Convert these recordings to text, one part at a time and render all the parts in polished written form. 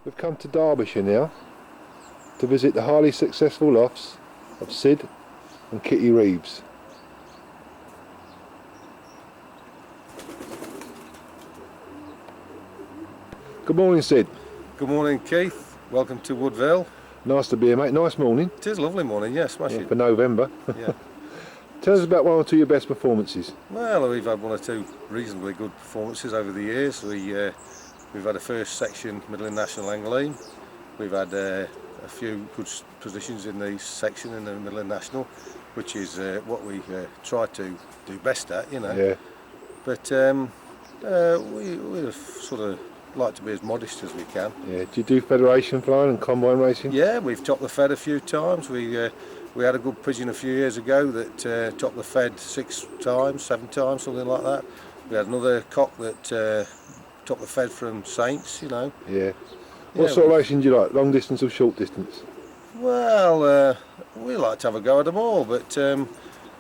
We've come to Derbyshire now to visit the highly successful lofts of Sid and Kitty Reeves. Good morning, Sid. Good morning, Keith. Welcome to Woodville. Nice to be here, mate. Nice morning. It is a lovely morning, yes, smashing. For November. Yeah. Tell us about one or two of your best performances. Well, we've had one or two reasonably good performances over the years. We've had a first section Midland National Angling. We've had a few good positions in the section in the Midland National, which is what we try to do best at, you know. Yeah. But we sort of like to be as modest as we can. Yeah. Do you do federation flying and combine racing? Yeah, we've topped the Fed a few times. We had a good pigeon a few years ago that topped the Fed 6 times, 7 times, something like that. We had another cock that topped the Fed from Saints, you know. Yeah. What sort of racing do you like? Long distance or short distance? Well, we like to have a go at them all, but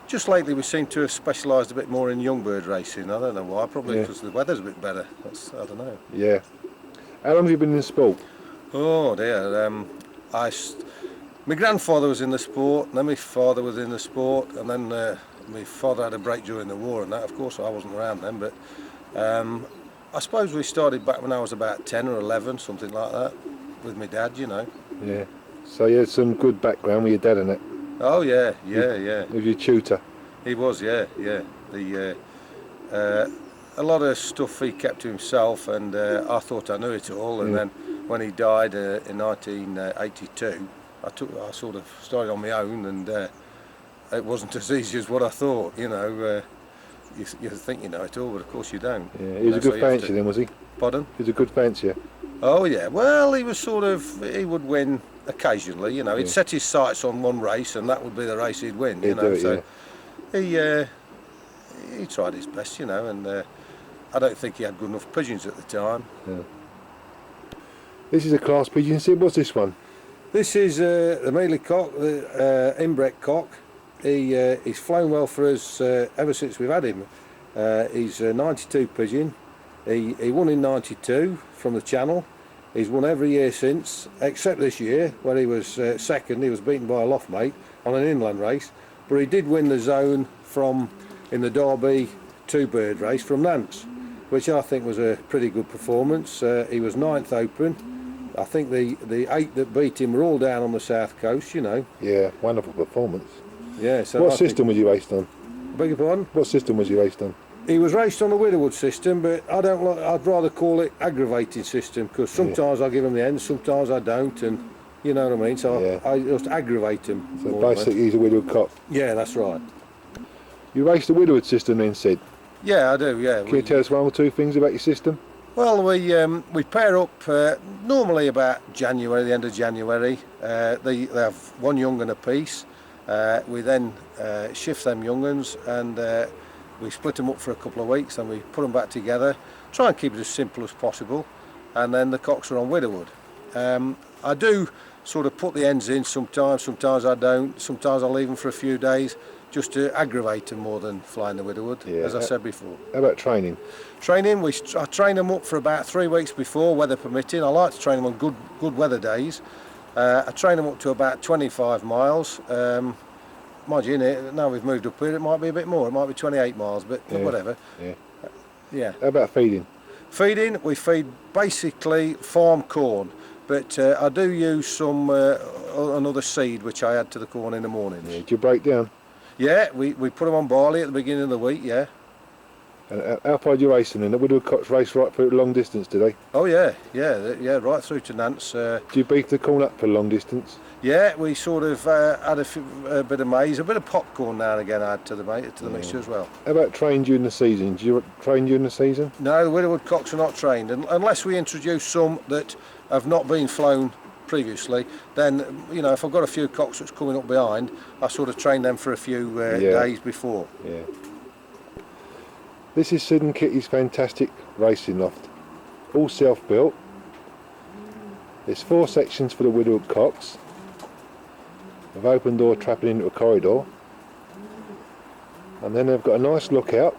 just lately we seem to have specialised a bit more in young bird racing. I don't know why, probably because the weather's a bit better. I don't know. Yeah. How long have you been in sport? Oh dear, my grandfather was in the sport, and then my father was in the sport, and then my father had a break during the war and that. Of course I wasn't around then, but I suppose we started back when I was about 10 or 11, something like that, with my dad, you know. Yeah. So you had some good background with your dad and it? Oh yeah. With your tutor? He was, yeah. A lot of stuff he kept to himself, and I thought I knew it all, and then when he died in 1982, I sort of started on my own, and it wasn't as easy as what I thought, you know. You think you know it all, but of course you don't. Yeah, he was a good fancier then, was he? Pardon? He was a good fancier. Oh yeah, well he was he would win occasionally, you know. He'd set his sights on one race and that would be the race he'd win, you know. So he tried his best, you know, and I don't think he had good enough pigeons at the time. Yeah. This is a class pigeon, Sid. What's this one? This is the Mealy cock, the inbred cock. He's flown well for us ever since we've had him. He's a 92 pigeon. He won in 92 from the Channel. He's won every year since, except this year where he was second. He was beaten by a loft mate on an inland race, but he did win the zone in the Derby 2-bird race from Nantes, which I think was a pretty good performance. He was 9th open. I think the 8 that beat him were all down on the south coast, you know. Yeah, wonderful performance. Yeah. So what system was he raced on? Beg your pardon? What system was he raced on? He was raced on the Widowwood system, but I'd rather call it aggravated system, because sometimes I give him the ends, sometimes I don't, and you know what I mean. So I just aggravate him. So basically, he's a Widowwood cock. Yeah, that's right. You raced the Widowwood system then, Sid? Yeah, I do. Yeah. Can you tell us one or two things about your system? Well, we pair up normally about January, the end of January. They have one young and a piece. We then shift them young uns, and we split them up for a couple of weeks, and we put them back together, try and keep it as simple as possible, and then the cocks are on Widowwood. I do sort of put the ends in sometimes I don't, sometimes I leave them for a few days just to aggravate them more than flying the Widowwood, as I said before. How about training? Training, I train them up for about 3 weeks before, weather permitting. I like to train them on good weather days. I train them up to about 25 miles. Mind you, now we've moved up here, it might be a bit more, it might be 28 miles, but whatever. Yeah. How about feeding? Feeding, we feed basically farm corn, but I do use some another seed which I add to the corn in the mornings. Yeah. Do you break down? Yeah, we put them on barley at the beginning of the week, yeah. And how far do you race them then? The Widowwood cocks race right through long distance, do they? Oh yeah, right through to Nantes. Do you beef the corn up for long distance? Yeah, we sort of add a bit of maize, a bit of popcorn now and again add to the mixture as well. How about train during the season? Do you train during the season? No, the Widowwood cocks are not trained, unless we introduce some that have not been flown previously. Then, you know, if I've got a few cocks that's coming up behind, I sort of train them for a few days before. Yeah. This is Sid and Kitty's fantastic racing loft, all self-built. There's 4 sections for the Widowwood cocks, with open door trapping into a corridor, and then they've got a nice lookout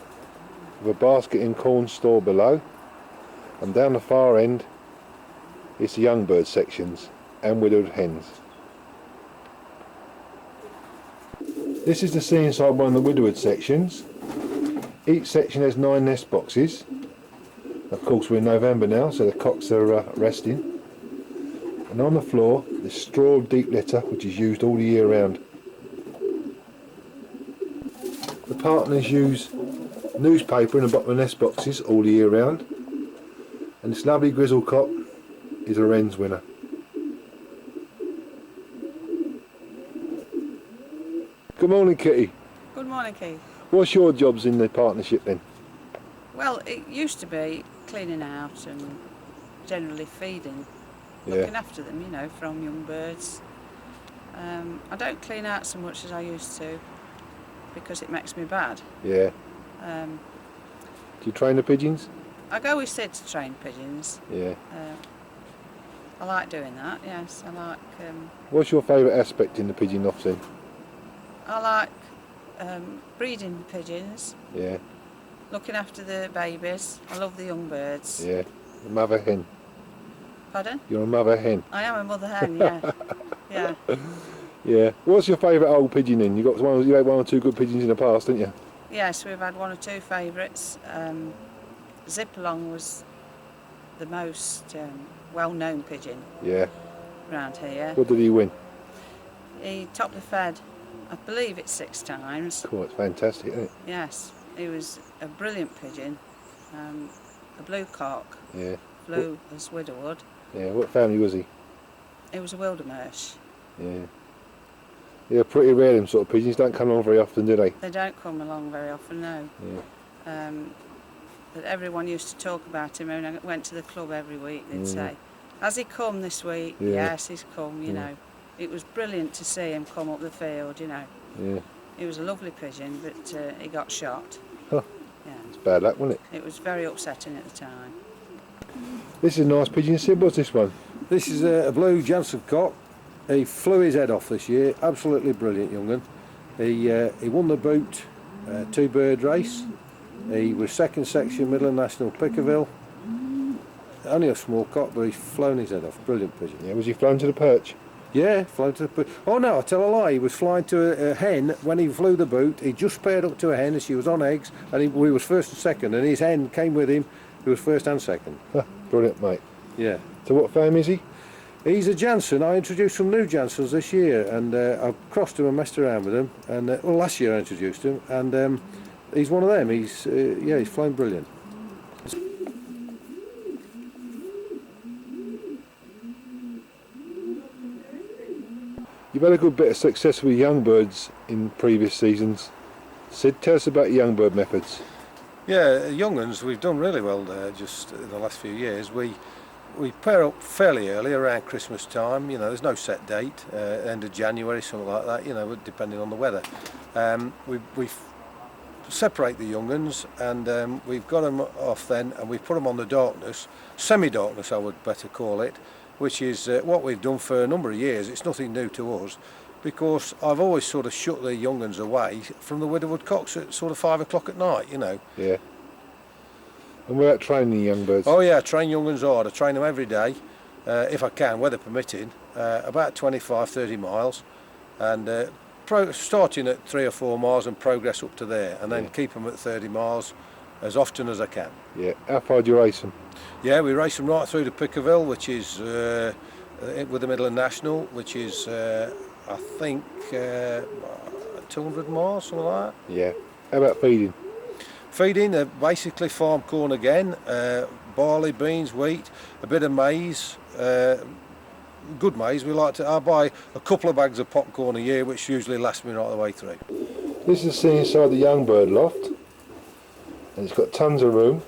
with a basket and corn store below, and down the far end It's the young bird sections and widowed hens. This is the scene inside one of the widowed sections. Each section has 9 nest boxes. Of course we're in November now, so the cocks are resting. And on the floor there's straw deep litter, which is used all the year round. The partners use newspaper in the bottom of the nest boxes all the year round. And this lovely grizzle cock is a wren's winner. Good morning, Kitty. Good morning, Keith. What's your jobs in the partnership then? Well, it used to be cleaning out and generally feeding, Yeah. looking after them, you know, from young birds. I don't clean out so much as I used to because it makes me bad. Yeah. Um, Do you train the pigeons? I go with Sid to train pigeons. Yeah. I like doing that, yes. What's your favourite aspect in the pigeon loft then? I like breeding pigeons, Yeah. looking after the babies. I love the young birds. Yeah. The mother hen. Pardon? You're a mother hen. I am a mother hen, yeah. Yeah. Yeah. What's your favourite old pigeon then? You had 1 or 2 good pigeons in the past, didn't you? Yes, we've had 1 or 2 favourites. Zip-along was the most well-known pigeon Yeah. around here. What did he win? He topped the fed, I believe it's 6 times. Cool, it's fantastic, isn't it? Yes, he was a brilliant pigeon. A blue cock, Yeah. blue as widowwood. Yeah. What family was he? He was a Wildermarsh. Yeah. Yeah, pretty rare them sort of pigeons. Don't come along very often, do they? They don't come along very often, no. Yeah. But everyone used to talk about him when I went to the club every week. They'd say, has he come this week? Yeah. Yes, he's come, you know. It was brilliant to see him come up the field, you know. Yeah. He was a lovely pigeon, but he got shot. Huh. Yeah. It's bad luck, wasn't it? It was very upsetting at the time. This is a nice pigeon. Sid, what's this one? This is a blue Jansen cock. He flew his head off this year. Absolutely brilliant young un. He won the boot 2 bird race. He was 2nd section Midland National Pickerville. Only a small cock, but he's flown his head off. Brilliant pigeon. Yeah, was he flown to the perch? Yeah, flown to the boot. Oh no, I tell a lie. He was flying to a hen when he flew the boot. He just paired up to a hen and she was on eggs, and he was 1st and 2nd, and his hen came with him, who was 1st and 2nd. Brilliant, mate. Yeah. So what family is he? He's a Jansen. I introduced some new Jansens this year, and I've crossed him and messed around with him. And well, last year I introduced him, and he's one of them. He's he's flown brilliant. You've had a good bit of success with young birds in previous seasons. Sid, tell us about your young bird methods. Yeah, young uns we've done really well just in the last few years. We pair up fairly early, around Christmas time. You know, there's no set date, end of January, something like that. You know, depending on the weather. We separate the young uns, and we've got them off then, and we put them on the darkness, semi-darkness I would better call it, which is what we've done for a number of years. It's nothing new to us, because I've always sort of shut the young uns away from the widowwood cocks at sort of 5 o'clock at night, you know. Yeah. And we're out training young birds. Oh yeah, I train young uns hard. I train them every day, if I can, weather permitting, about 25-30 miles, and starting at 3 or 4 miles and progress up to there, and then keep them at 30 miles as often as I can. Yeah. How far do you race them? Yeah, we race them right through to Pickerville, which is with the Midland National, which is I think 200 miles, something like that. Yeah. How about feeding? Feeding, basically farm corn again, barley, beans, wheat, a bit of maize, good maize. I buy a couple of bags of popcorn a year, which usually lasts me right the way through. This is the scene inside the young bird loft, and it's got tons of room.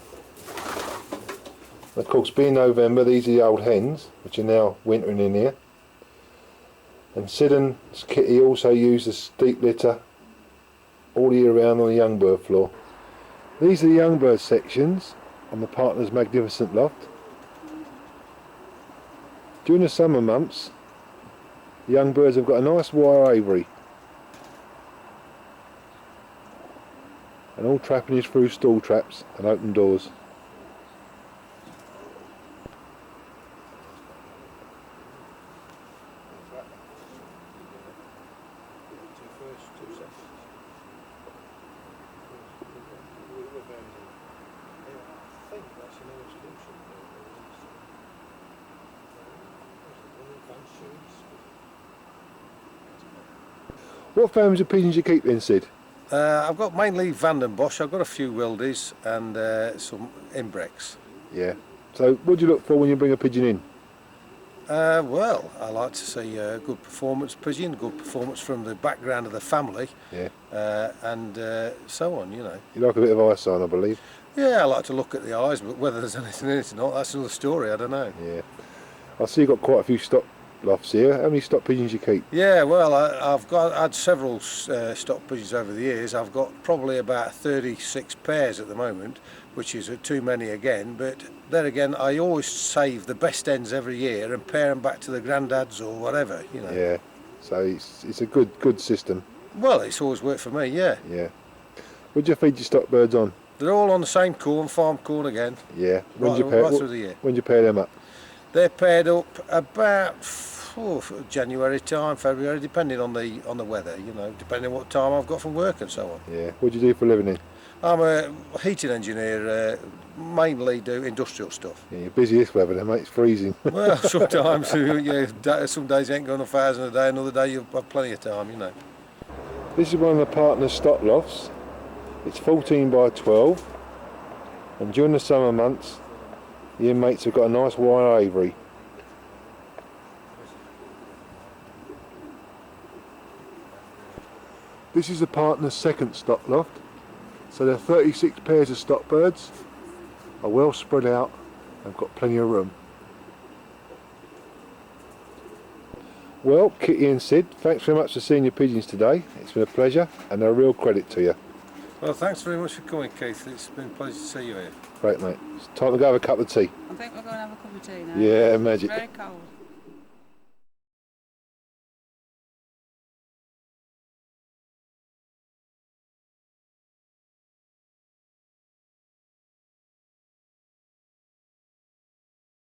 And of course, being November, these are the old hens, which are now wintering in here. And Sid and Kitty also use the steep litter all year round on the young bird floor. These are the young bird sections on the partner's magnificent loft. During the summer months, the young birds have got a nice wire aviary, and all trapping is through stall traps and open doors. 2 seconds. I think that's an exclusion. What families of pigeons you keep then, Sid? I've got mainly Vandenbosch. I've got a few Wildies and some Imbrecs. Yeah. So what do you look for when you bring a pigeon in? Well, I like to see a good performance pigeon, good performance from the background of the family, Yeah. and so on, you know. You like a bit of eyesight, I believe. Yeah, I like to look at the eyes, but whether there's anything in it or not, that's another story, I don't know. Yeah. I see you've got quite a few stock lofts here. How many stock pigeons you keep? Yeah, well, I've had several stock pigeons over the years. I've got probably about 36 pairs at the moment, which is too many again, but there again, I always save the best ends every year and pair them back to the granddads or whatever, you know. Yeah. So it's a good system. Well, it's always worked for me, yeah. Yeah. What do you feed your stock birds on? They're all on the same corn, farm corn again, Yeah. right through the year. When do you pair them up? They're paired up about January time, February, depending on the weather, you know, depending on what time I've got from work and so on. Yeah. What do you do for a living then? I'm a heating engineer, mainly do industrial stuff. Yeah, you're busy this weather then, mate. It's freezing. Well, sometimes, yeah, some days you ain't got 1,000 a day, another day you've got plenty of time, you know. This is one of the partners' stock lofts. It's 14 by 12, and during the summer months, the inmates have got a nice wire aviary. This is the partner's second stock loft. So there are 36 pairs of stock birds, are well spread out and got plenty of room. Well, Kitty and Sid, thanks very much for seeing your pigeons today. It's been a pleasure and a real credit to you. Well, thanks very much for coming, Keith. It's been a pleasure to see you here. Great, mate. It's time to go have a cup of tea. I think we're going to have a cup of tea now. Yeah, magic. It's very cold.